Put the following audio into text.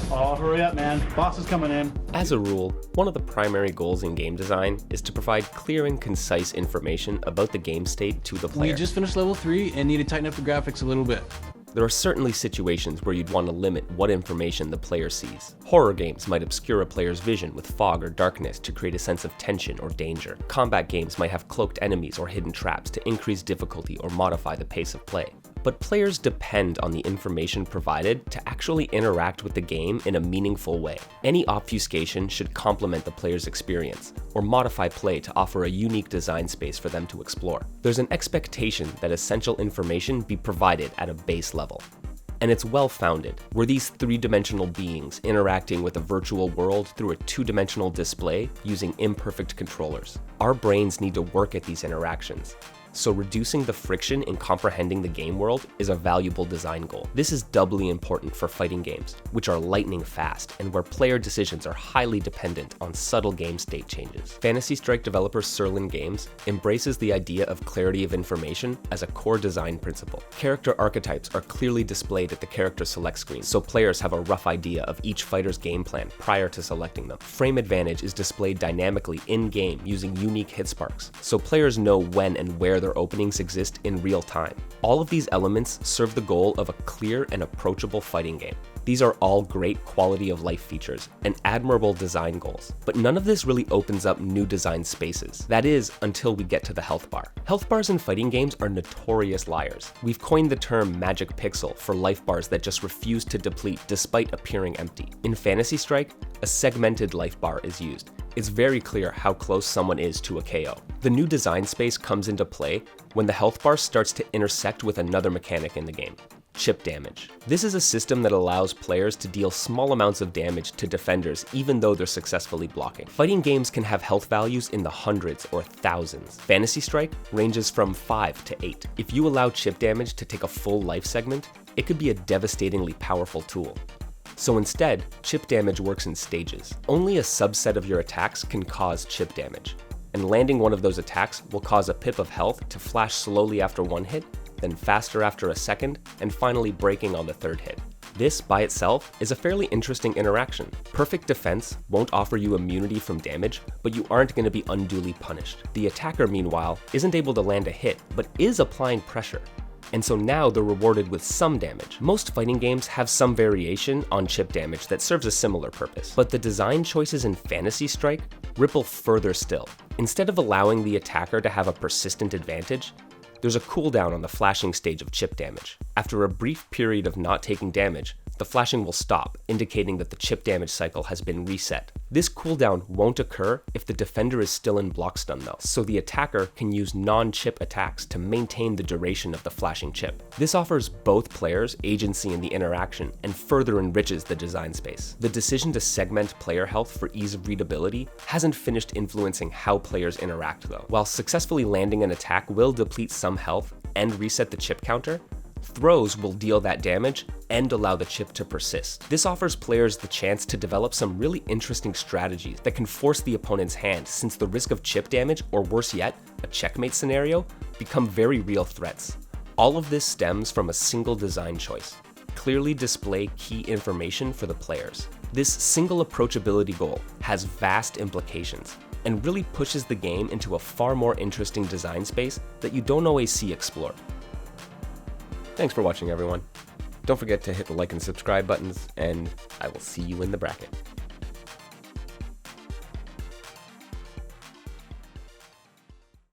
Oh, hurry up, man. Boss is coming in. As a rule, one of the primary goals in game design is to provide clear and concise information about the game state to the player. We just finished level 3 and need to tighten up the graphics a little bit. There are certainly situations where you'd want to limit what information the player sees. Horror games might obscure a player's vision with fog or darkness to create a sense of tension or danger. Combat games might have cloaked enemies or hidden traps to increase difficulty or modify the pace of play. But players depend on the information provided to actually interact with the game in a meaningful way. Any obfuscation should complement the player's experience, or modify play to offer a unique design space for them to explore. There's an expectation that essential information be provided at a base level. And it's well-founded. We're these three-dimensional beings interacting with a virtual world through a two-dimensional display using imperfect controllers. Our brains need to work at these interactions. So reducing the friction in comprehending the game world is a valuable design goal. This is doubly important for fighting games, which are lightning fast and where player decisions are highly dependent on subtle game state changes. Fantasy Strike developer Sirlin Games embraces the idea of clarity of information as a core design principle. Character archetypes are clearly displayed at the character select screen, so players have a rough idea of each fighter's game plan prior to selecting them. Frame advantage is displayed dynamically in-game using unique hit sparks, so players know when and where their openings exist in real time. All of these elements serve the goal of a clear and approachable fighting game. These are all great quality of life features and admirable design goals, but none of this really opens up new design spaces. That is, until we get to the health bar. Health bars in fighting games are notorious liars. We've coined the term magic pixel for life bars that just refuse to deplete despite appearing empty. In Fantasy Strike, a segmented life bar is used. It's very clear how close someone is to a KO. The new design space comes into play when the health bar starts to intersect with another mechanic in the game: chip damage. This is a system that allows players to deal small amounts of damage to defenders even though they're successfully blocking. Fighting games can have health values in the hundreds or thousands. Fantasy Strike ranges from 5 to 8. If you allow chip damage to take a full life segment, it could be a devastatingly powerful tool. So instead, chip damage works in stages. Only a subset of your attacks can cause chip damage, and landing one of those attacks will cause a pip of health to flash slowly after one hit, then faster after a second, and finally breaking on the third hit. This, by itself, is a fairly interesting interaction. Perfect defense won't offer you immunity from damage, but you aren't going to be unduly punished. The attacker, meanwhile, isn't able to land a hit, but is applying pressure. And so now they're rewarded with some damage. Most fighting games have some variation on chip damage that serves a similar purpose, but the design choices in Fantasy Strike ripple further still. Instead of allowing the attacker to have a persistent advantage, there's a cooldown on the flashing stage of chip damage. After a brief period of not taking damage, the flashing will stop, indicating that the chip damage cycle has been reset. This cooldown won't occur if the defender is still in block stun though, so the attacker can use non-chip attacks to maintain the duration of the flashing chip. This offers both players agency in the interaction and further enriches the design space. The decision to segment player health for ease of readability hasn't finished influencing how players interact though. While successfully landing an attack will deplete some health and reset the chip counter, throws will deal that damage and allow the chip to persist. This offers players the chance to develop some really interesting strategies that can force the opponent's hand, since the risk of chip damage, or worse yet, a checkmate scenario, become very real threats. All of this stems from a single design choice: clearly display key information for the players. This single approachability goal has vast implications and really pushes the game into a far more interesting design space that you don't always see explored. Thanks for watching, everyone. Don't forget to hit the like and subscribe buttons, and I will see you in the bracket.